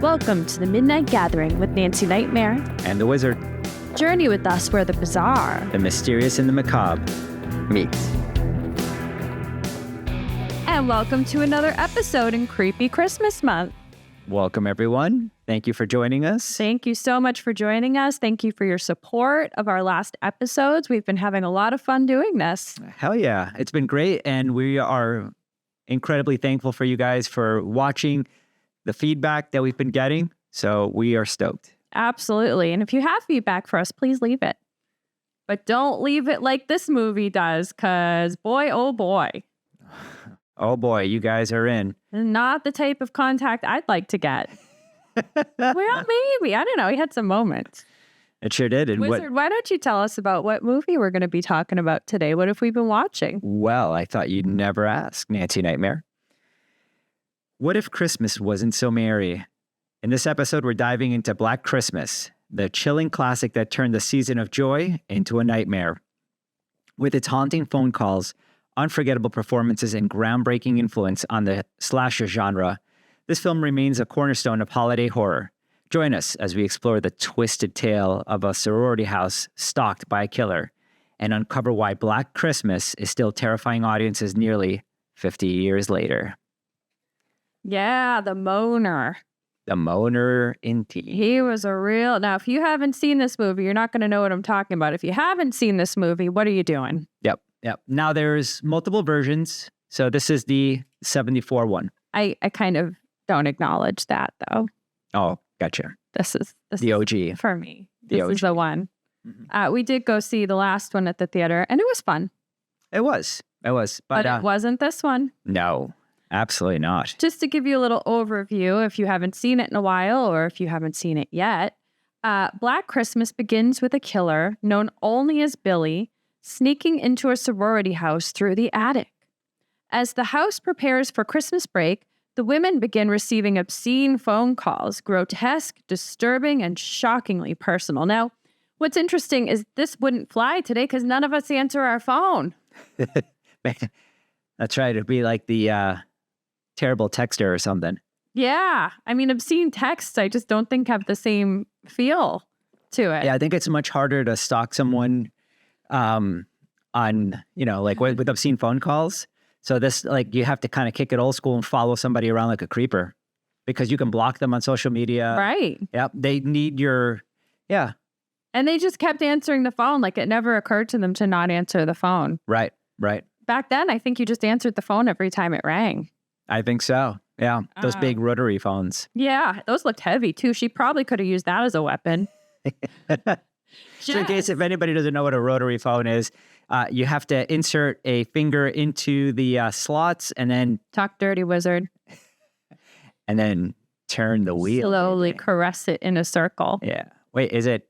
Welcome to the Midnight Gathering with Nancy Nightmare and the Wizard. Journey with us where the bizarre, the mysterious, and the macabre meets. And welcome to another episode in Creepy Christmas Month. Welcome, everyone. Thank you for joining us. Thank you so much for joining us. Thank you for your support of our last episodes. We've been having a lot of fun doing this. Hell yeah. It's been great. And we are incredibly thankful for you guys for watching, the feedback that we've been getting. So we are stoked. Absolutely. And if you have feedback for us, please leave it. But don't leave it like this movie does, because boy, oh boy. Oh boy, you guys are in. Not the type of contact I'd like to get. Well, maybe. I don't know. He had some moments. It sure did. And Wizard, why don't you tell us about what movie we're going to be talking about today? What have we been watching? Well, I thought you'd never ask, Nancy Nightmare. What if Christmas wasn't so merry? In this episode, we're diving into Black Christmas, the chilling classic that turned the season of joy into a nightmare. With its haunting phone calls, unforgettable performances, and groundbreaking influence on the slasher genre, this film remains a cornerstone of holiday horror. Join us as we explore the twisted tale of a sorority house stalked by a killer and uncover why Black Christmas is still terrifying audiences nearly 50 years later. Yeah, the moaner. The moaner indeed. He was a real... Now, if you haven't seen this movie, you're not going to know what I'm talking about. If you haven't seen this movie, what are you doing? Yep. Now, there's multiple versions. So this is the 74 one. I kind of don't acknowledge that, though. Oh, gotcha. This is the OG. For me. The OG. Is the one. Mm-hmm. We did go see the last one at the theater, and it was fun. It was. But it wasn't this one. No. Absolutely not. Just to give you a little overview, if you haven't seen it in a while or if you haven't seen it yet, Black Christmas begins with a killer known only as Billy sneaking into a sorority house through the attic. As the house prepares for Christmas break, the women begin receiving obscene phone calls, grotesque, disturbing, and shockingly personal. Now, what's interesting is this wouldn't fly today because none of us answer our phone. That's right. It'd be like the... terrible texter or something. Yeah. I mean, obscene texts, I just don't think have the same feel to it. Yeah, I think it's much harder to stalk someone on, with obscene phone calls. So this, you have to kind of kick it old school and follow somebody around like a creeper because you can block them on social media. Right. Yep. They need yeah. And they just kept answering the phone. Like it never occurred to them to not answer the phone. Right. Back then, I think you just answered the phone every time it rang. I think so. Yeah. Those big rotary phones. Yeah. Those looked heavy too. She probably could have used that as a weapon. So in case if anybody doesn't know what a rotary phone is, you have to insert a finger into the slots and then... Talk dirty, Wizard. And then turn the wheel. Slowly caress it in a circle. Yeah. Wait, is it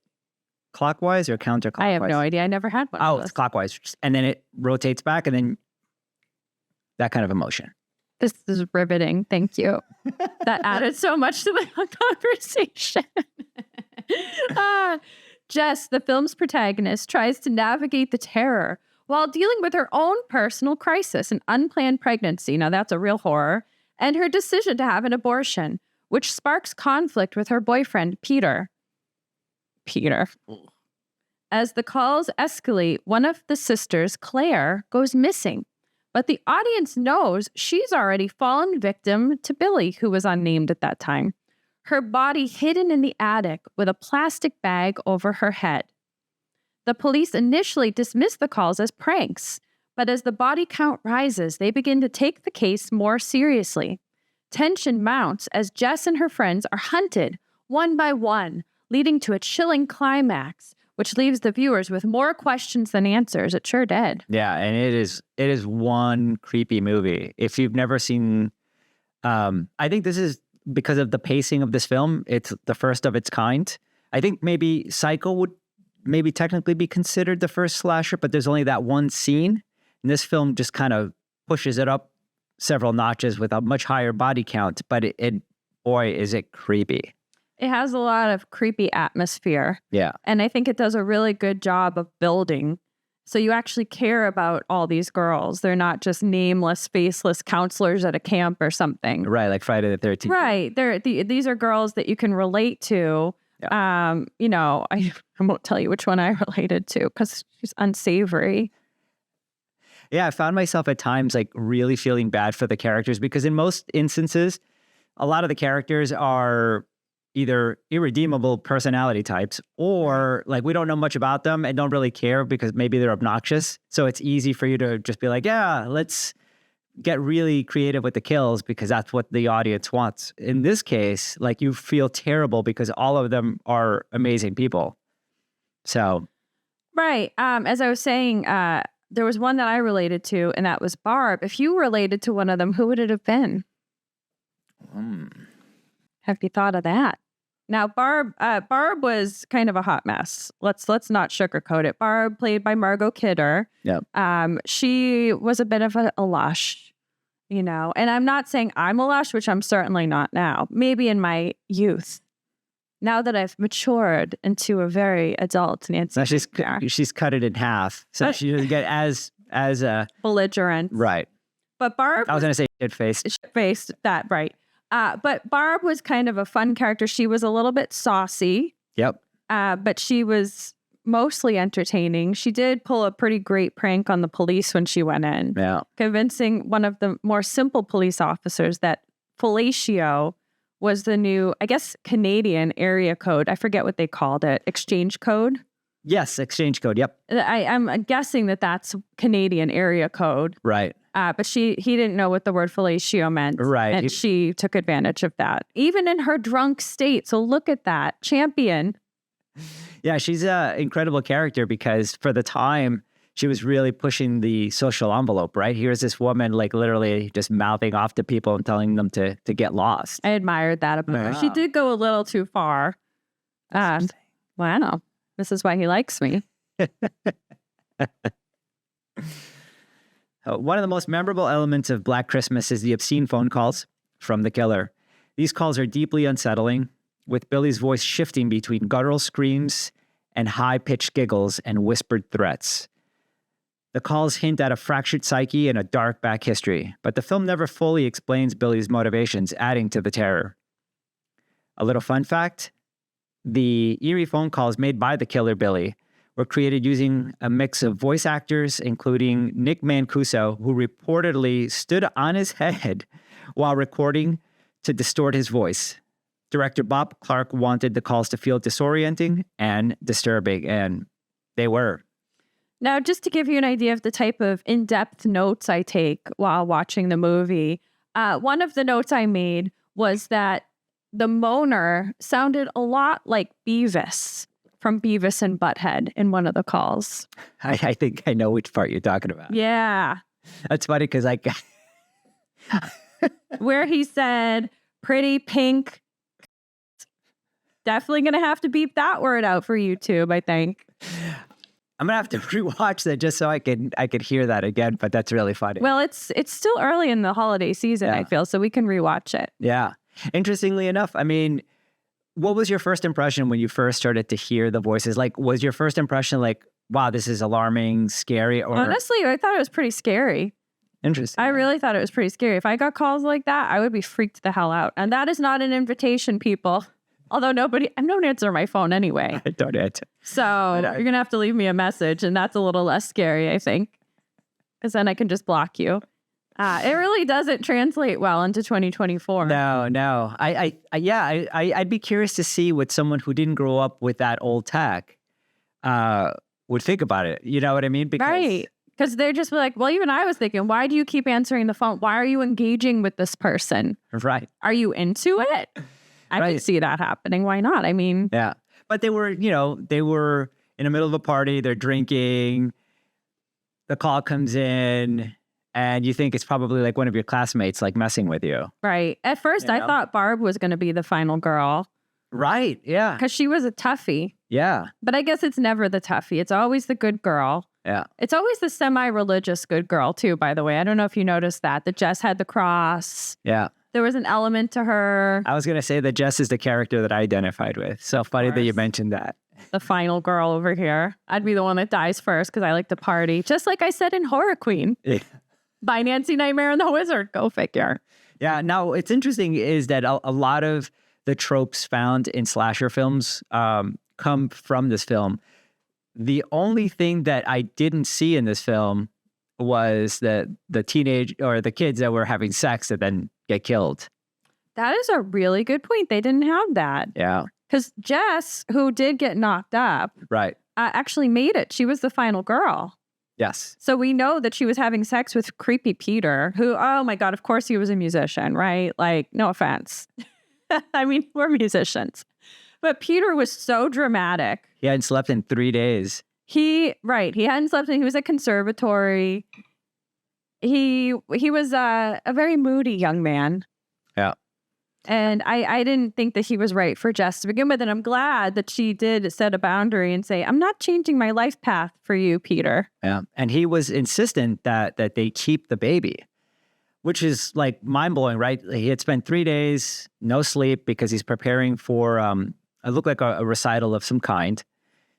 clockwise or counterclockwise? I have no idea. I never had one. Oh, it's clockwise. And then it rotates back and then that kind of a motion. This is riveting. Thank you. That added so much to the conversation. Jess, the film's protagonist, tries to navigate the terror while dealing with her own personal crisis, an unplanned pregnancy. Now, that's a real horror. And her decision to have an abortion, which sparks conflict with her boyfriend, Peter. As the calls escalate, one of the sisters, Claire, goes missing. But the audience knows she's already fallen victim to Billy, who was unnamed at that time. Her body hidden in the attic with a plastic bag over her head. The police initially dismiss the calls as pranks, but as the body count rises, they begin to take the case more seriously. Tension mounts as Jess and her friends are hunted one by one, leading to a chilling climax, which leaves the viewers with more questions than answers. It sure did. Yeah, and it is one creepy movie. If you've never seen, I think this is because of the pacing of this film. It's the first of its kind. I think maybe Psycho would maybe technically be considered the first slasher, but there's only that one scene. And this film just kind of pushes it up several notches with a much higher body count. But boy, is it creepy. It has a lot of creepy atmosphere. Yeah. And I think it does a really good job of building So you actually care about all these girls. They're not just nameless, faceless counselors at a camp or something. Right, like Friday the 13th. Right. These are girls that you can relate to. Yeah. I won't tell you which one I related to because she's unsavory. Yeah, I found myself at times like really feeling bad for the characters because in most instances, a lot of the characters are either irredeemable personality types or like we don't know much about them and don't really care because maybe they're obnoxious. So it's easy for you to just be like, yeah, let's get really creative with the kills because that's what the audience wants. In this case, like you feel terrible because all of them are amazing people. So. Right. As I was saying, there was one that I related to, and that was Barb. If you related to one of them, who would it have been? Have you thought of that? Now, Barb was kind of a hot mess. Let's not sugarcoat it. Barb, played by Margot Kidder. Yep. She was a bit of a lush, and I'm not saying I'm a lush, which I'm certainly not now. Maybe in my youth. Now that I've matured into a very adult Nancy. Now she's cut it in half, so she doesn't get as belligerent. Right. But Barb, I was going to say shit-faced. Shit-faced, that right. But Barb was kind of a fun character. She was a little bit saucy. Yep. But she was mostly entertaining. She did pull a pretty great prank on the police when she went in. Yeah. Convincing one of the more simple police officers that fellatio was the new, I guess, Canadian area code. I forget what they called it. Exchange code? Yes, exchange code. Yep. I'm guessing that's Canadian area code. Right. But he didn't know what the word fellatio meant. Right. And she took advantage of that, even in her drunk state. So look at that. Champion. Yeah, she's an incredible character because for the time, she was really pushing the social envelope, right? Here's this woman like literally just mouthing off to people and telling them to get lost. I admired that about her. She did go a little too far. Well, I know. This is why he likes me. One of the most memorable elements of Black Christmas is the obscene phone calls from the killer. These calls are deeply unsettling, with Billy's voice shifting between guttural screams and high-pitched giggles and whispered threats. The calls hint at a fractured psyche and a dark back history, but the film never fully explains Billy's motivations, adding to the terror. A little fun fact, the eerie phone calls made by the killer Billy were created using a mix of voice actors, including Nick Mancuso, who reportedly stood on his head while recording to distort his voice. Director Bob Clark wanted the calls to feel disorienting and disturbing, and they were. Now, just to give you an idea of the type of in-depth notes I take while watching the movie, one of the notes I made was that the moaner sounded a lot like Beavis from Beavis and Butthead in one of the calls. I think I know which part you're talking about. Yeah. That's funny because where he said, pretty pink. Definitely going to have to beep that word out for YouTube, I think. I'm going to have to rewatch that just so I could hear that again, but that's really funny. Well, it's still early in the holiday season, I feel, so we can rewatch it. Yeah. Interestingly enough, I mean, what was your first impression when you first started to hear the voices? Like, was your first impression like, wow, this is alarming, scary? Or honestly, I thought it was pretty scary. Interesting. I really thought it was pretty scary. If I got calls like that, I would be freaked the hell out. And that is not an invitation, people. Although I don't answer my phone anyway. I don't answer. So you're going to have to leave me a message, and that's a little less scary, I think. Because then I can just block you. It really doesn't translate well into 2024. No. I'd be curious to see what someone who didn't grow up with that old tech would think about it. You know what I mean? Right. Because they're just like, well, even I was thinking, why do you keep answering the phone? Why are you engaging with this person? Right. Are you into it? I could see that happening. Why not? I mean. Yeah. But they were in the middle of a party. They're drinking. The call comes in. And you think it's probably like one of your classmates like messing with you. Right. At first, I thought Barb was going to be the final girl. Right. Yeah. Because she was a toughie. Yeah. But I guess it's never the toughie. It's always the good girl. Yeah. It's always the semi-religious good girl, too, by the way. I don't know if you noticed that Jess had the cross. Yeah. There was an element to her. I was going to say that Jess is the character that I identified with. So funny that you mentioned that. the final girl over here. I'd be the one that dies first because I like to party. Just like I said in Horror Queen by Nancy Nightmare and the Wizard. Go figure. Yeah. Now, it's interesting is that a lot of the tropes found in slasher films come from this film. The only thing that I didn't see in this film was the teenage or the kids that were having sex that then get killed. That is a really good point. They didn't have that. Yeah. Because Jess, who did get knocked up, Right. actually made it. She was the final girl. Yes. So we know that she was having sex with creepy Peter, who, oh my God, of course he was a musician, right? Like, no offense. I mean, we're musicians. But Peter was so dramatic. He hadn't slept in 3 days. He hadn't slept in, he was at conservatory. He was a very moody young man. Yeah. And I didn't think that he was right for Jess to begin with. And I'm glad that she did set a boundary and say, I'm not changing my life path for you, Peter. Yeah. And he was insistent that they keep the baby, which is like mind blowing, right? He had spent 3 days, no sleep because he's preparing for, it looked like a recital of some kind.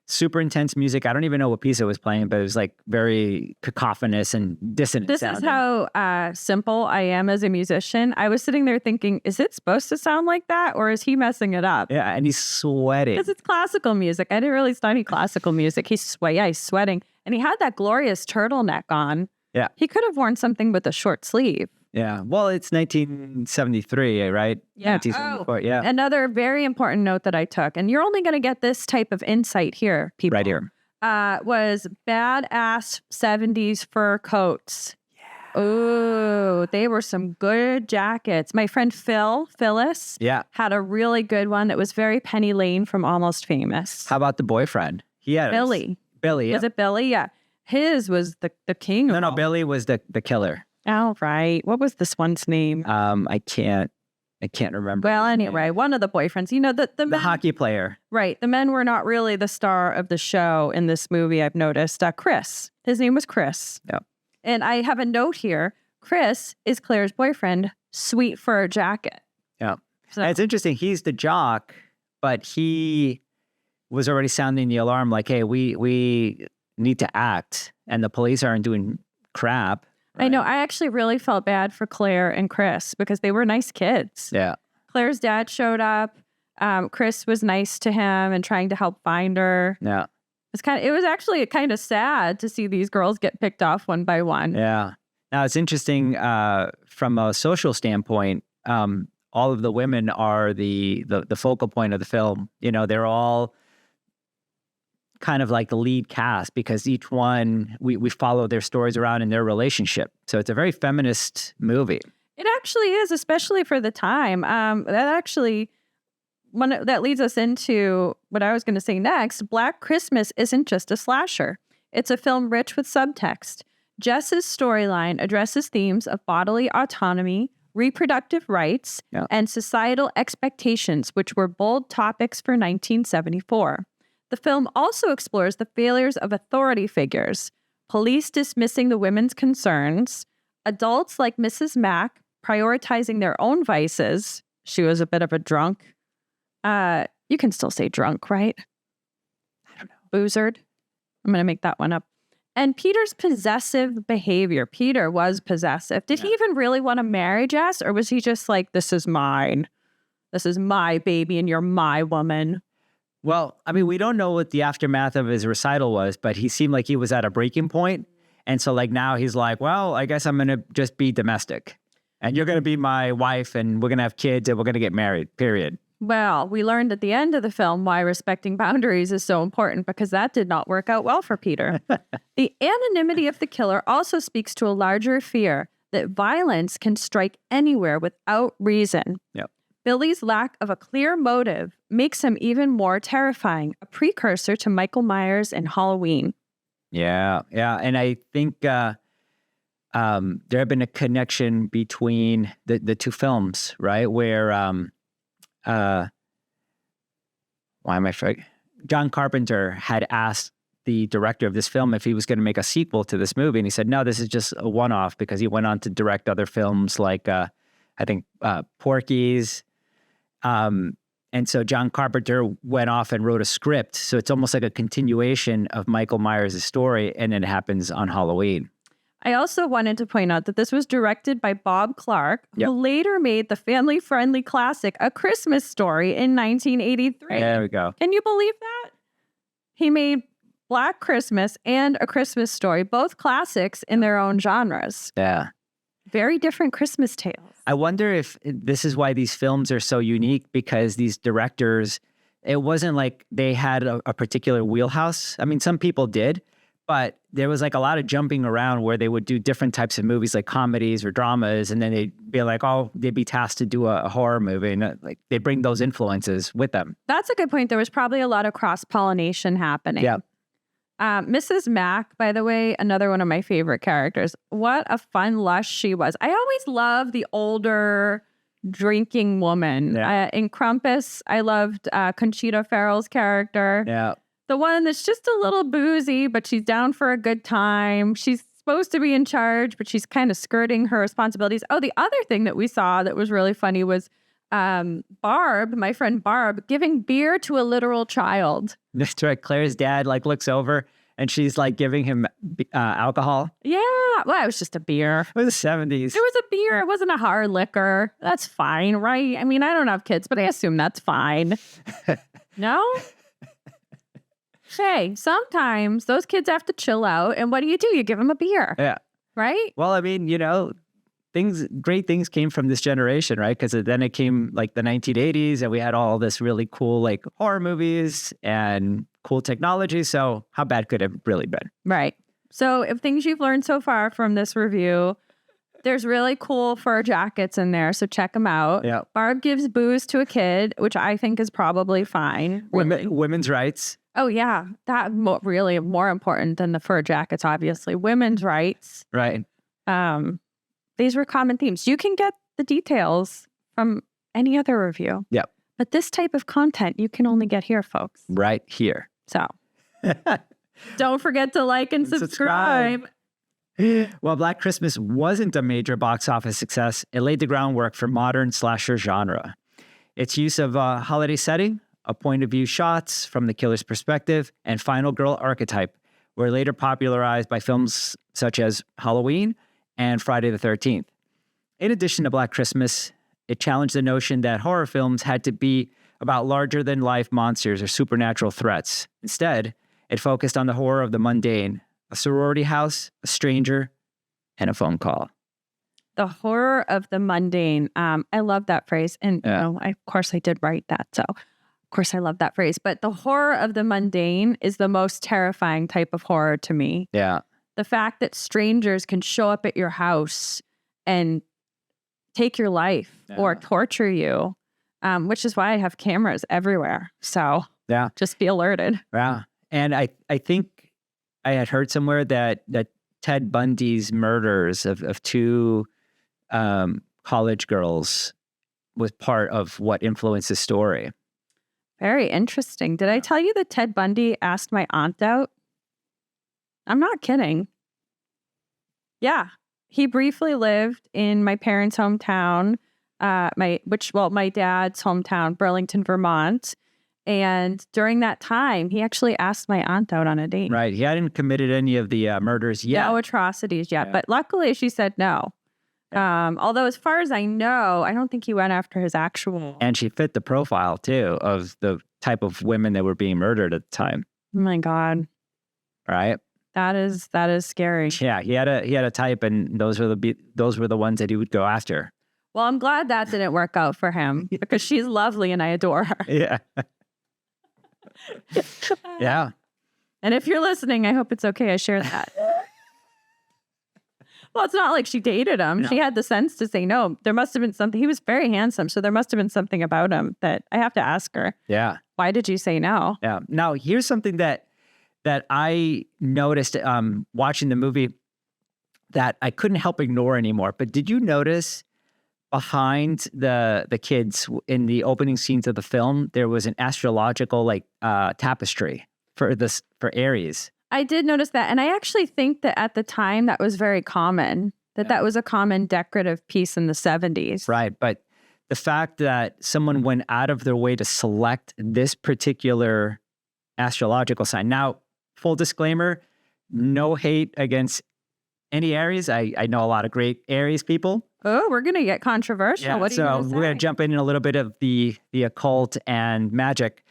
Super intense music. I don't even know what piece it was playing, but it was like very cacophonous and dissonant. This sounding. is how simple I am as a musician. I was sitting there thinking, is it supposed to sound like that? Or is he messing it up? Yeah, and he's sweating. Because it's classical music. I didn't really study classical music. He's sweating. And he had that glorious turtleneck on. Yeah. He could have worn something with a short sleeve. Yeah. Well, it's 1973, right? Yeah. 1974, yeah. Another very important note that I took, and you're only going to get this type of insight here, people. Right here. Was badass 70s fur coats. Yeah. Oh, they were some good jackets. My friend Phyllis, had a really good one that was very Penny Lane from Almost Famous. How about the boyfriend? He had Billy. Billy, yeah. Was it Billy? Yeah. His was the king. No, Billy was the killer. Oh, right. What was this one's name? I can't remember. Well, anyway, one of the boyfriends. You know, the men, hockey player. Right. The men were not really the star of the show in this movie, I've noticed. Chris. His name was Chris. Yeah. And I have a note here. Chris is Claire's boyfriend, sweet fur jacket. Yeah. So, and it's interesting. He's the jock, but he was already sounding the alarm like, hey, we need to act. And the police aren't doing crap. Right? I know. I actually really felt bad for Claire and Chris because they were nice kids. Yeah. Claire's dad showed up. Chris was nice to him and trying to help find her. Yeah. It was actually kind of sad to see these girls get picked off one by one. Yeah. Now it's interesting from a social standpoint. All of the women are the focal point of the film. You know, they're all kind of like the lead cast because each one we follow their stories around in their relationship. So it's a very feminist movie. It actually is, especially for the time. That leads us into what I was going to say next. Black Christmas isn't just a slasher. It's a film rich with subtext. Jess's storyline addresses themes of bodily autonomy, reproductive rights, and societal expectations, which were bold topics for 1974. The film also explores the failures of authority figures, police dismissing the women's concerns, adults like Mrs. Mack prioritizing their own vices. She was a bit of a drunk. You can still say drunk, right? I don't know. Boozered. I'm going to make that one up. And Peter's possessive behavior. Peter was possessive. Did he even really want to marry Jess? Or was he just like, this is mine. This is my baby and you're my woman? Well, I mean, we don't know what the aftermath of his recital was, but he seemed like he was at a breaking point. And so like now he's like, well, I guess I'm going to just be domestic. And you're going to be my wife and we're going to have kids and we're going to get married, period. Well, we learned at the end of the film why respecting boundaries is so important because that did not work out well for Peter. The anonymity of the killer also speaks to a larger fear that violence can strike anywhere without reason. Yep. Billy's lack of a clear motive makes him even more terrifying, a precursor to Michael Myers and Halloween. Yeah. And I think there had been a connection between the two films, right? Where, why am I forgetting? John Carpenter had asked the director of this film if he was going to make a sequel to this movie. And he said, no, this is just a one-off because he went on to direct other films like, I think, Porky's. And And so John Carpenter went off and wrote a script. So it's almost like a continuation of Michael Myers' story, and it happens on Halloween. I also wanted to point out that this was directed by Bob Clark, who later made the family-friendly classic A Christmas Story in 1983. There we go. Can you believe that? He made Black Christmas and A Christmas Story, both classics in their own genres. Yeah. Very different Christmas tales. I wonder if this is why these films are so unique, because these directors, it wasn't like they had a particular wheelhouse. I mean, some people did, but there was like a lot of jumping around where they would do different types of movies, like comedies or dramas, and then they'd be like, oh, they'd be tasked to do a horror movie, and like they bring those influences with them. That's a good point. There was probably a lot of cross-pollination happening. Yeah. Mrs. Mack, by the way, another one of my favorite characters. What a fun lush she was. I always love the older drinking woman. Yeah. In Krampus, I loved Conchita Ferrell's character. Yeah. The one that's just a little boozy, but she's down for a good time. She's supposed to be in charge, but she's kind of skirting her responsibilities. Oh, the other thing that we saw that was really funny was Barb, my friend Barb, giving beer to a literal child. That's right. Claire's dad like looks over and she's like giving him alcohol. Yeah. Well, it was just a beer. It was the 70s. It was a beer. It wasn't a hard liquor. That's fine, right? I mean, I don't have kids, but I assume that's fine. No? Hey, sometimes those kids have to chill out. And what do? You give them a beer. Yeah. Right? Well, I mean, great things came from this generation, right? Because then it came like the 1980s and we had all this really cool like horror movies and cool technology. So how bad could it have really been? Right. So if things you've learned so far from this review, there's really cool fur jackets in there. So check them out. Yeah. Barb gives booze to a kid, which I think is probably fine. Women's rights. Oh, yeah. That really more important than the fur jackets, obviously. Women's rights. Right. These were common themes. You can get the details from any other review. Yep. But this type of content you can only get here, folks. Right here. So don't forget to like and subscribe. While Black Christmas wasn't a major box office success, it laid the groundwork for modern slasher genre. Its use of a holiday setting, a point of view shots from the killer's perspective, and final girl archetype were later popularized by films such as Halloween and Friday the 13th. In addition to Black Christmas, it challenged the notion that horror films had to be about larger-than-life monsters or supernatural threats. Instead, it focused on the horror of the mundane, a sorority house, a stranger, and a phone call. The horror of the mundane. I love that phrase. And of course I did write that. So of course I love that phrase. But the horror of the mundane is the most terrifying type of horror to me. Yeah. The fact that strangers can show up at your house and take your life or torture you, which is why I have cameras everywhere. So just be alerted. Yeah. And I think I had heard somewhere that Ted Bundy's murders of two college girls was part of what influenced the story. Very interesting. Did I tell you that Ted Bundy asked my aunt out? I'm not kidding. Yeah. He briefly lived in my parents' hometown, my dad's hometown, Burlington, Vermont. And during that time, he actually asked my aunt out on a date. Right. He hadn't committed any of the murders yet. No atrocities yet. Yeah. But luckily, she said no. Although, as far as I know, I don't think he went after his actual. And she fit the profile, too, of the type of women that were being murdered at the time. Oh, my God. Right. That is scary. Yeah. He had a type, and those were the ones that he would go after. Well, I'm glad that didn't work out for him because she's lovely and I adore her. Yeah. Yeah. And if you're listening, I hope it's okay I share that. Well, it's not like she dated him. No. She had the sense to say no. There must have been something. He was very handsome, so there must have been something about him that I have to ask her. Yeah. Why did you say no? Yeah. Now, here's something that I noticed watching the movie that I couldn't help ignore anymore. But did you notice behind the kids in the opening scenes of the film, there was an astrological tapestry for Aries? I did notice that. And I actually think that at the time that was very common, that was a common decorative piece in the 70s. Right. But the fact that someone went out of their way to select this particular astrological sign. Now, full disclaimer, no hate against any Aries. I know a lot of great Aries people. Oh, we're going to get controversial. Yeah, What are you so going to say? we're going to jump in a little bit of the occult and magic.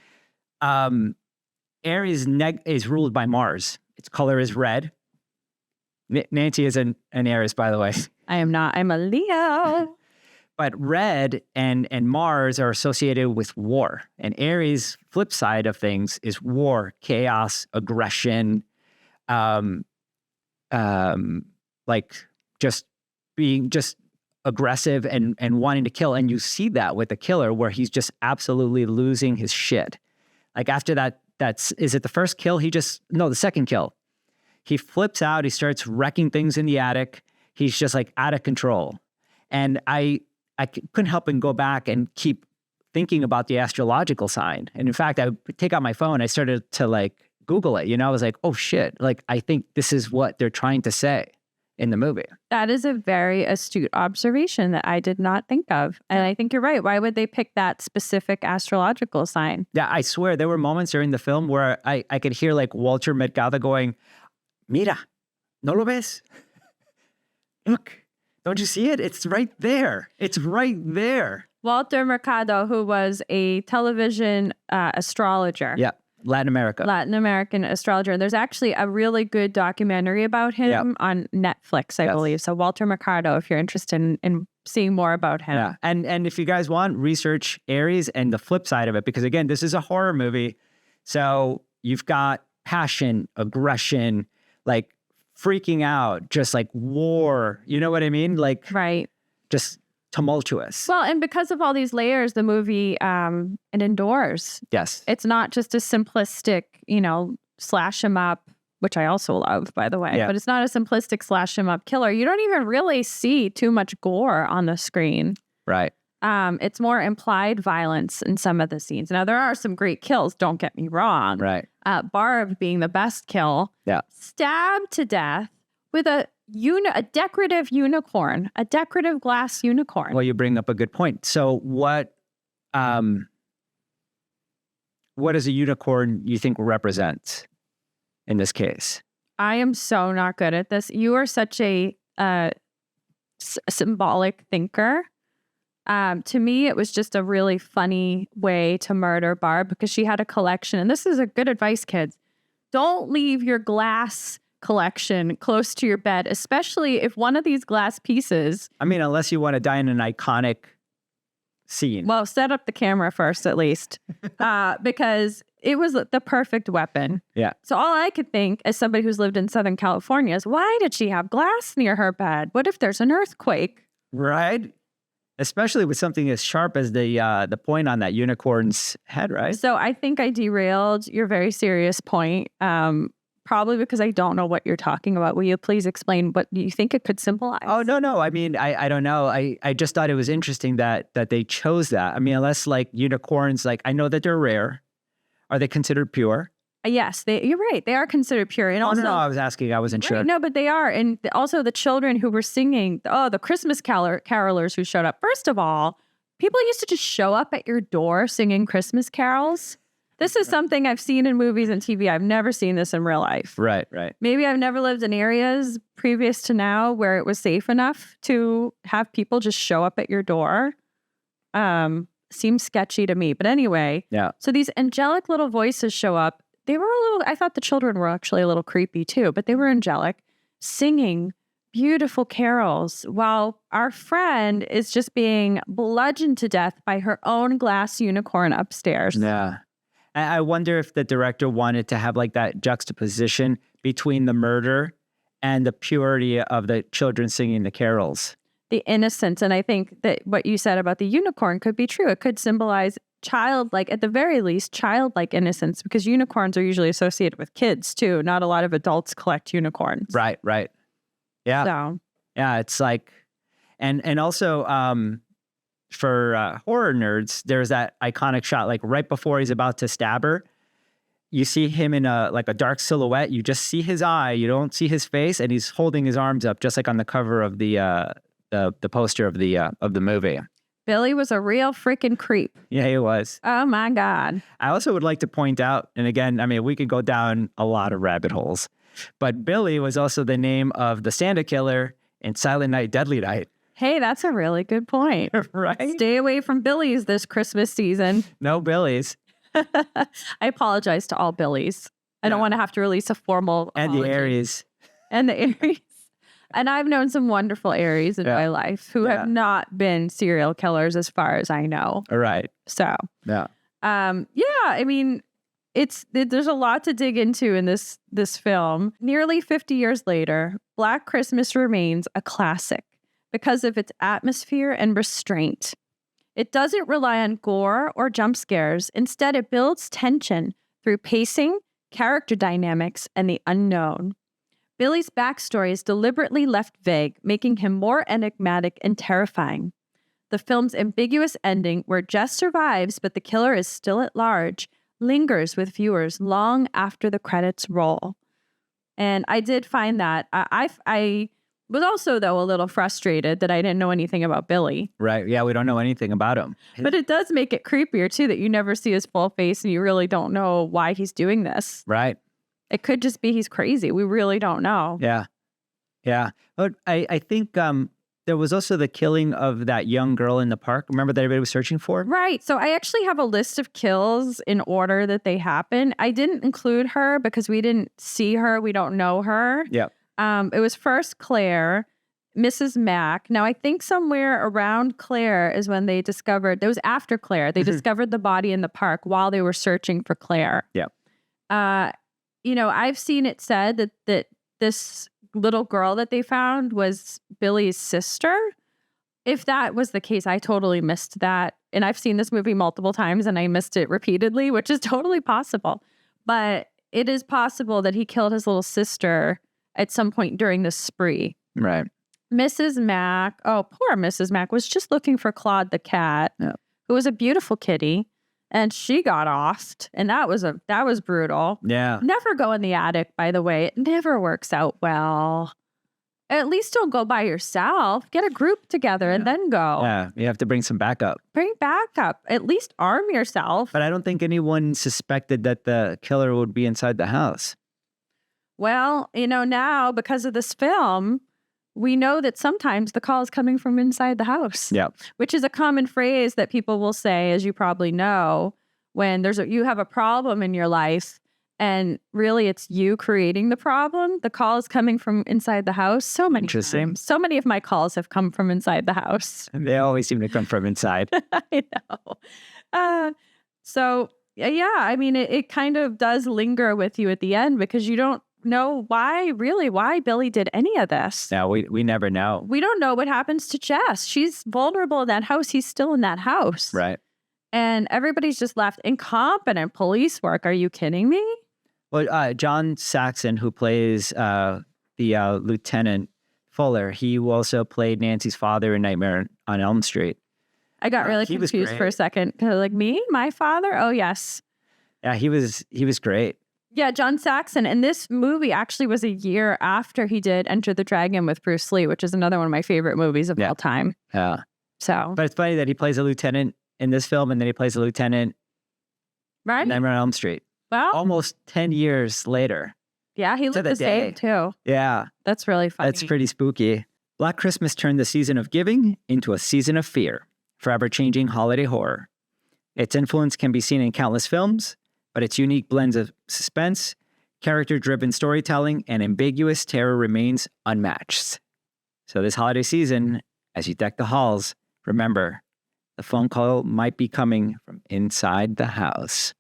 Aries is ruled by Mars. Its color is red. Nancy is an Aries, by the way. I am not. I'm a Leo. But red and Mars are associated with war. And Aries' flip side of things is war, chaos, aggression, like just being just aggressive and wanting to kill. And you see that with the killer where he's just absolutely losing his shit. Like after is it the first kill? The second kill. He flips out. He starts wrecking things in the attic. He's just like out of control. And I couldn't help but go back and keep thinking about the astrological sign. And in fact, I would take out my phone. I started to like Google it. I was like, oh shit. Like, I think this is what they're trying to say in the movie. That is a very astute observation that I did not think of. And I think you're right. Why would they pick that specific astrological sign? Yeah, I swear there were moments during the film where I could hear like Walter Mercado going, Mira, ¿no lo ves? Look, don't you see it? It's right there. It's right there. Walter Mercado, who was a television astrologer. Yeah, Latin American astrologer. And there's actually a really good documentary about him on Netflix, I believe. So Walter Mercado, if you're interested in seeing more about him. Yeah, and if you guys want, research Aries and the flip side of it, because again, this is a horror movie. So you've got passion, aggression, like freaking out, just like war. You know what I mean? Like, right. Just tumultuous. Well, and because of all these layers, the movie it endures. Yes. It's not just a simplistic, slash him up, which I also love, by the way. But it's not a simplistic slash him up killer. You don't even really see too much gore on the screen. Right. It's more implied violence in some of the scenes. Now, there are some great kills, don't get me wrong. Right. Barb being the best kill. Yeah. Stabbed to death with a decorative unicorn, a decorative glass unicorn. Well, you bring up a good point. So what does a unicorn you think represent in this case? I am so not good at this. You are such a symbolic thinker. To me, it was just a really funny way to murder Barb because she had a collection. And this is a good advice, kids. Don't leave your glass collection close to your bed, especially if one of these glass pieces... I mean, unless you want to die in an iconic scene. Well, set up the camera first, at least, because it was the perfect weapon. Yeah. So all I could think as somebody who's lived in Southern California is, why did she have glass near her bed? What if there's an earthquake? Right. Especially with something as sharp as the point on that unicorn's head, right? So I think I derailed your very serious point, probably because I don't know what you're talking about. Will you please explain what you think it could symbolize? Oh, no. I mean, I don't know. I just thought it was interesting that they chose that. I mean, unless like unicorns, like I know that they're rare. Are they considered pure? Yes, you're right. They are considered pure. And also, no, I was asking. I wasn't sure. No, but they are. And also the children who were singing, the Christmas carolers who showed up. First of all, people used to just show up at your door singing Christmas carols. This is something I've seen in movies and TV. I've never seen this in real life. Right. Maybe I've never lived in areas previous to now where it was safe enough to have people just show up at your door. Seems sketchy to me. But anyway, so these angelic little voices show up. They were I thought the children were actually a little creepy too, but they were angelic, singing beautiful carols while our friend is just being bludgeoned to death by her own glass unicorn upstairs. Yeah. I wonder if the director wanted to have like that juxtaposition between the murder and the purity of the children singing the carols. The innocence. And I think that what you said about the unicorn could be true. It could symbolize childlike, at the very least, childlike innocence, because unicorns are usually associated with kids too. Not a lot of adults collect unicorns. Right. Yeah. So. Yeah, it's like, and also for horror nerds, there's that iconic shot, like right before he's about to stab her. You see him in a dark silhouette. You just see his eye. You don't see his face, and he's holding his arms up, just like on the cover of the poster of the movie. Billy was a real freaking creep. Yeah, he was. Oh my God. I also would like to point out, and again, I mean, we could go down a lot of rabbit holes, but Billy was also the name of the Santa killer in Silent Night, Deadly Night. Hey, that's a really good point. Right? Stay away from Billies this Christmas season. No Billies. I apologize to all Billies. I don't want to have to release a formal And apology. the Aries. And the Aries. And I've known some wonderful Aries in my life who have not been serial killers as far as I know. All right. So, Yeah. I mean, there's a lot to dig into in this film. Nearly 50 years later, Black Christmas remains a classic because of its atmosphere and restraint. It doesn't rely on gore or jump scares. Instead, it builds tension through pacing, character dynamics, and the unknown. Billy's backstory is deliberately left vague, making him more enigmatic and terrifying. The film's ambiguous ending, where Jess survives but the killer is still at large, lingers with viewers long after the credits roll. And I did find that. I was also, though, a little frustrated that I didn't know anything about Billy. Right. Yeah, we don't know anything about him. But it does make it creepier, too, that you never see his full face and you really don't know why he's doing this. Right. It could just be he's crazy. We really don't know. Yeah. Yeah. But I think there was also the killing of that young girl in the park. Remember that everybody was searching for? Right. So I actually have a list of kills in order that they happen. I didn't include her because we didn't see her. We don't know her. Yeah. It was first Claire, Mrs. Mack. Now, I think somewhere around Claire is when they discovered, it was after Claire, they discovered the body in the park while they were searching for Claire. Yeah. I've seen it said that this little girl that they found was Billy's sister. If that was the case, I totally missed that. And I've seen this movie multiple times and I missed it repeatedly, which is totally possible. But it is possible that he killed his little sister at some point during this spree. Right. Mrs. Mack, oh, poor Mrs. Mack, was just looking for Claude the cat, who was a beautiful kitty. And she got offed, and that was brutal. Yeah. Never go in the attic, by the way. It never works out well. At least don't go by yourself. Get a group together and then go. Yeah, you have to bring some backup. Bring backup. At least arm yourself. But I don't think anyone suspected that the killer would be inside the house. Well, now because of this film, we know that sometimes the call is coming from inside the house. Yeah. Which is a common phrase that people will say, as you probably know, when you have a problem in your life and really it's you creating the problem. The call is coming from inside the house so many times. So many of my calls have come from inside the house. And they always seem to come from inside. I know. I mean, it kind of does linger with you at the end because you don't know why Billy did any of this. No, we never know. We don't know what happens to Jess. She's vulnerable in that house. He's still in that house. Right. And everybody's just left. Incompetent police work. Are you kidding me? Well, John Saxon, who plays the Lieutenant Fuller, he also played Nancy's father in Nightmare on Elm Street. I got really confused for a second. Like, me? My father? Oh, yes. Yeah, he was great. Yeah, John Saxon. And this movie actually was a year after he did Enter the Dragon with Bruce Lee, which is another one of my favorite movies of all time. Yeah. So. But it's funny that he plays a lieutenant in this film and then he plays a lieutenant in Nightmare on Elm Street. Well. Almost 10 years later. Yeah, he looked the same too. Yeah. That's really funny. That's pretty spooky. Black Christmas turned the season of giving into a season of fear, forever changing holiday horror. Its influence can be seen in countless films, but its unique blends of suspense, character-driven storytelling, and ambiguous terror remains unmatched. So this holiday season, as you deck the halls, remember, the phone call might be coming from inside the house.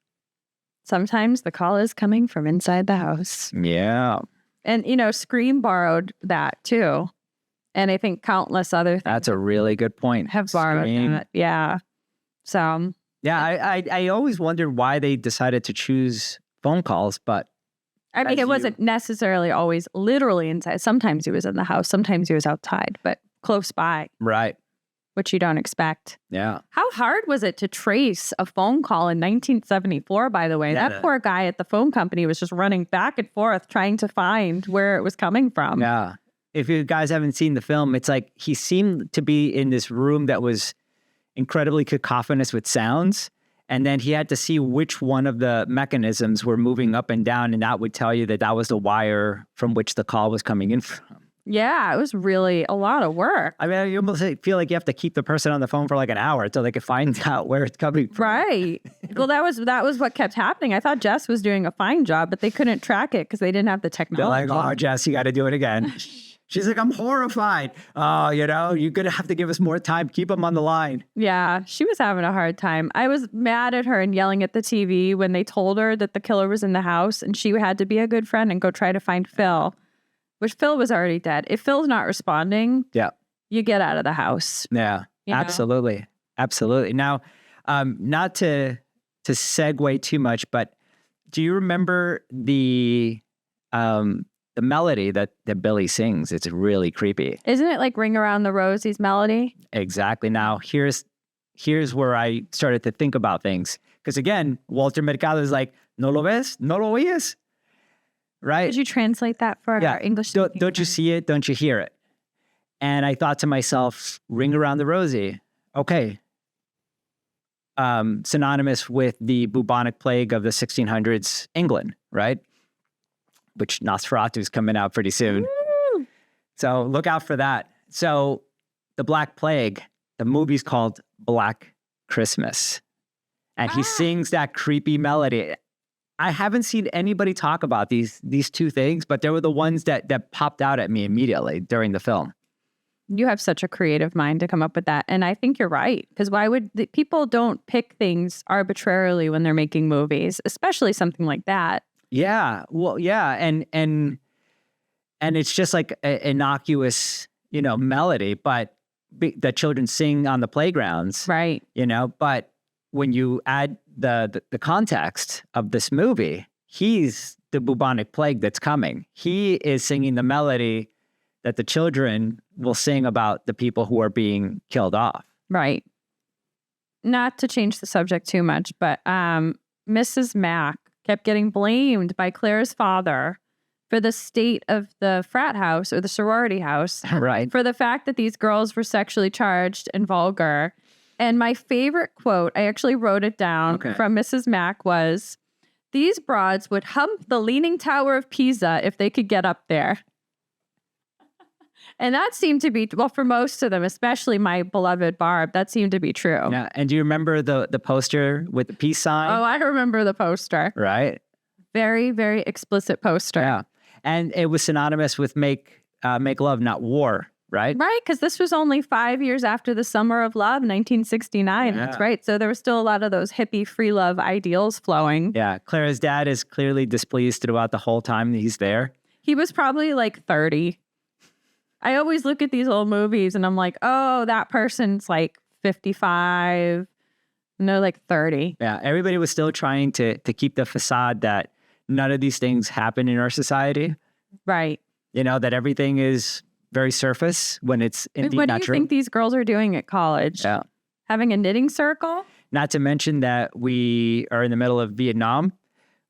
Sometimes the call is coming from inside the house. Yeah. And, Scream borrowed that too. And I think countless other things. That's a really good point. Have borrowed that. Yeah. So. Yeah, I always wondered why they decided to choose phone calls, but I mean, it wasn't necessarily always literally inside. Sometimes he was in the house, sometimes he was outside, but close by. Right. Which you don't expect. Yeah. How hard was it to trace a phone call in 1974, by the way? That poor guy at the phone company was just running back and forth trying to find where it was coming from. Yeah. If you guys haven't seen the film, it's like he seemed to be in this room that was incredibly cacophonous with sounds. And then he had to see which one of the mechanisms were moving up and down. And that would tell you that was the wire from which the call was coming in from. Yeah, it was really a lot of work. I mean, you almost feel like you have to keep the person on the phone for like an hour until they can find out where it's coming from. Right. Well, that was what kept happening. I thought Jess was doing a fine job, but they couldn't track it because they didn't have the technology. They're like, oh, Jess, you got to do it again. She's like, I'm horrified. Oh, you're going to have to give us more time. Keep them on the line. Yeah, she was having a hard time. I was mad at her and yelling at the TV when they told her that the killer was in the house and she had to be a good friend and go try to find Phil. Which Phil was already dead. If Phil's not responding, you get out of the house. Yeah, absolutely. Absolutely. Now, not to segue too much, but do you remember the melody that Billy sings? It's really creepy. Isn't it like Ring Around the Rosie's melody? Exactly. Now, here's where I started to think about things. Because again, Walter Mercado is like, no lo ves? No lo oyes? Right? Could you translate that for our English? Don't you see it? Don't you hear it? And I thought to myself, Ring Around the Rosie. Okay. Synonymous with the bubonic plague of the 1600s England, right? Which Nosferatu's coming out pretty soon. Woo! So look out for that. So the Black Plague, the movie's called Black Christmas. And he sings that creepy melody. I haven't seen anybody talk about these two things, but they were the ones that popped out at me immediately during the film. You have such a creative mind to come up with that. And I think you're right. Because why would people don't pick things arbitrarily when they're making movies, especially something like that? Yeah. Well, yeah. And it's just like an innocuous, melody, but that children sing on the playgrounds. Right. But when you add the context of this movie, he's the bubonic plague that's coming. He is singing the melody that the children will sing about the people who are being killed off. Right. Not to change the subject too much, but Mrs. Mack kept getting blamed by Claire's father for the state of the frat house or the sorority house. Right. For the fact that these girls were sexually charged and vulgar. And my favorite quote, I actually wrote it down from Mrs. Mack was, "These broads would hump the Leaning Tower of Pisa if they could get up there." And that seemed to be, well, for most of them, especially my beloved Barb, that seemed to be true. Yeah. And do you remember the poster with the peace sign? Oh, I remember the poster. Right. Very, very explicit poster. Yeah. And it was synonymous with make love, not war. Right? Right, because this was only 5 years after the Summer of Love, 1969. Yeah. That's right. So there was still a lot of those hippie free love ideals flowing. Yeah. Clara's dad is clearly displeased throughout the whole time he's there. He was probably like 30. I always look at these old movies and I'm like, oh, that person's like 55. And they're like 30. Yeah. Everybody was still trying to keep the facade that none of these things happen in our society. Right. That everything is very surface when it's indeed what not do you true. think these girls are doing at college? Yeah. Having a knitting circle? Not to mention that we are in the middle of Vietnam,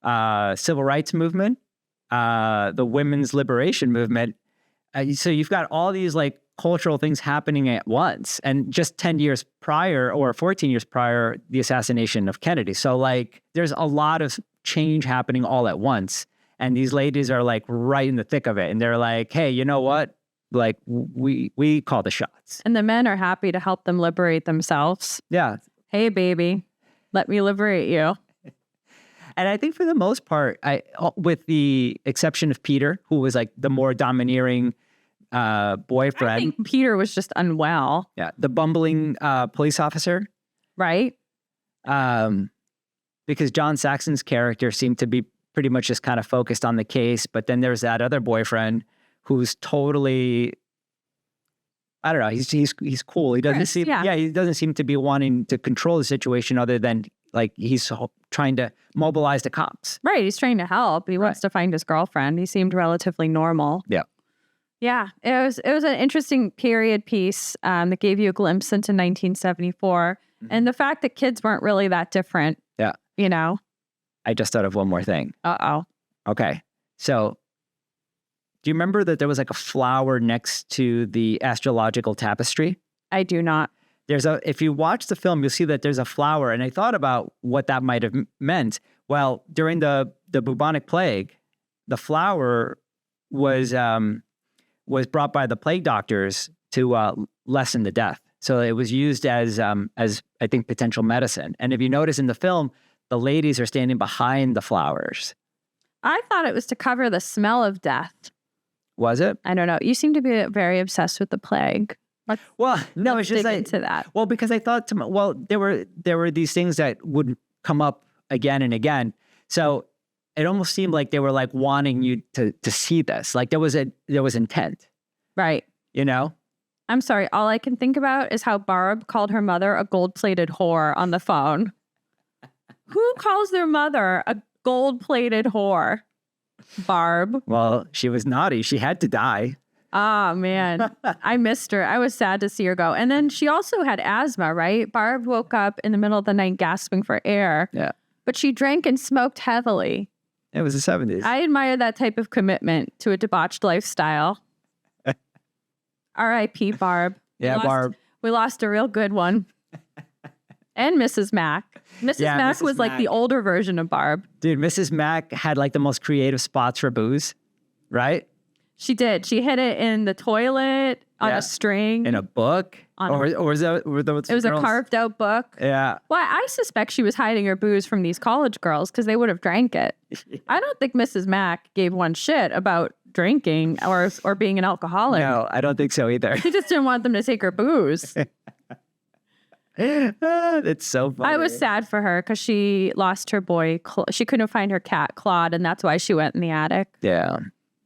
civil rights movement, the women's liberation movement. So you've got all these like cultural things happening at once. And just 10 years prior or 14 years prior, the assassination of Kennedy. So like there's a lot of change happening all at once. And these ladies are like right in the thick of it. And they're like, hey, you know what? Like we call the shots. And the men are happy to help them liberate themselves. Yeah. Hey, baby, let me liberate you. And I think for the most part, with the exception of Peter, who was like the more domineering boyfriend. I think Peter was just unwell. Yeah. The bumbling police officer. Right. Because John Saxon's character seemed to be pretty much just kind of focused on the case. But then there's that other boyfriend who's totally, I don't know, he's cool. He doesn't he doesn't seem to be wanting to control the situation other than like he's trying to mobilize the cops. Right. He's trying to help. He wants to find his girlfriend. He seemed relatively normal. Yeah. Yeah. It was an interesting period piece that gave you a glimpse into 1974. Mm-hmm. And the fact that kids weren't really that different. Yeah. I just thought of one more thing. Uh-oh. Okay. So do you remember that there was like a flower next to the astrological tapestry? I do not. if you watch the film, you'll see that there's a flower. And I thought about what that might have meant. Well, during the bubonic plague, the flower was brought by the plague doctors to lessen the death. So it was used as I think potential medicine. And if you notice in the film, the ladies are standing behind the flowers. I thought it was to cover the smell of death. Was it? I don't know. You seem to be very obsessed with the plague. Well, no, it's just dig into that. Well, because I thought, there were these things that would come up again and again. So it almost seemed like they were like wanting you to see this. Like there was intent. Right. You know? I'm sorry. All I can think about is how Barb called her mother a gold-plated whore on the phone. Who calls their mother a gold-plated whore? Barb. Well, she was naughty. She had to die. Oh, man. I missed her. I was sad to see her go. And then she also had asthma, right? Barb woke up in the middle of the night gasping for air. Yeah. But she drank and smoked heavily. It was the 70s. I admire that type of commitment to a debauched lifestyle. R.I.P. Barb. Yeah, Barb. We lost a real good one. And Mrs. Mac. Mrs. Mac was like the older version of Barb. Dude, Mrs. Mac had like the most creative spots for booze, right? She did. She hid it in the toilet, on a string. In a book? Or was that, were those It was girls? a carved out book. Yeah. Well, I suspect she was hiding her booze from these college girls because they would have drank it. I don't think Mrs. Mac gave one shit about drinking or being an alcoholic. No, I don't think so either. She just didn't want them to take her booze. It's so funny. I was sad for her because she lost her boy. She couldn't find her cat, Claude, and that's why she went in the attic. Yeah.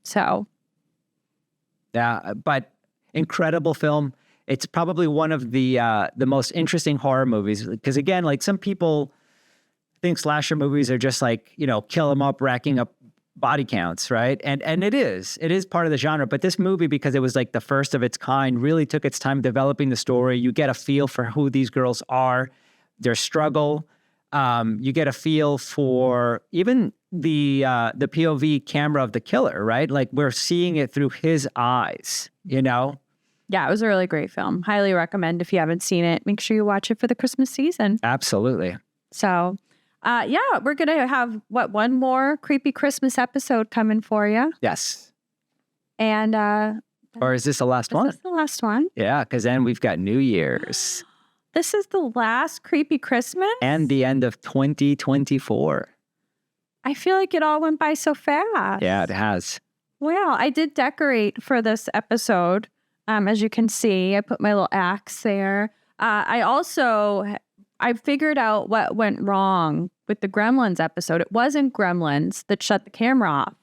So. Yeah, but incredible film. It's probably one of the most interesting horror movies because, again, like some people think slasher movies are just like, kill them up, racking up body counts, right? And it is part of the genre. But this movie, because it was like the first of its kind, really took its time developing the story. You get a feel for who these girls are, their struggle. You get a feel for even the POV camera of the killer, right? Like we're seeing it through his eyes, Yeah, it was a really great film. Highly recommend if you haven't seen it. Make sure you watch it for the Christmas season. Absolutely. So, we're going to have, one more creepy Christmas episode coming for you. Yes. And... or is this the last one? Is this the last one? Yeah, because then we've got New Year's. This is the last creepy Christmas? And the end of 2024. I feel like it all went by so fast. Yeah, it has. Well, I did decorate for this episode. As you can see, I put my little axe there. I figured out what went wrong with the Gremlins episode. It wasn't Gremlins that shut the camera off.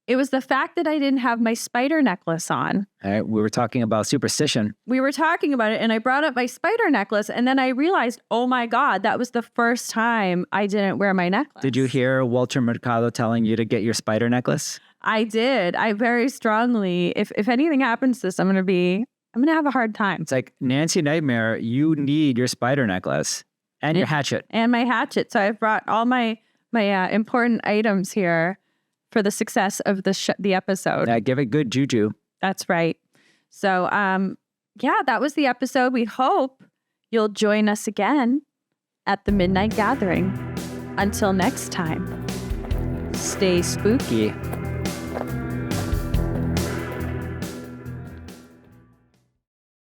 It was the fact that I didn't have my spider necklace on. All right, we were talking about superstition. We were talking about it, and I brought up my spider necklace, and then I realized, oh my God, that was the first time I didn't wear my necklace. Did you hear Walter Mercado telling you to get your spider necklace? I did. I very strongly, if anything happens to this, I'm gonna have a hard time. It's like, Nancy Nightmare, you need your spider necklace and your hatchet. And my hatchet. So I've brought all my important items here for the success of the episode. Give it good juju. That's right. So, that was the episode. We hope you'll join us again at the Midnight Gathering. Until next time, stay spooky.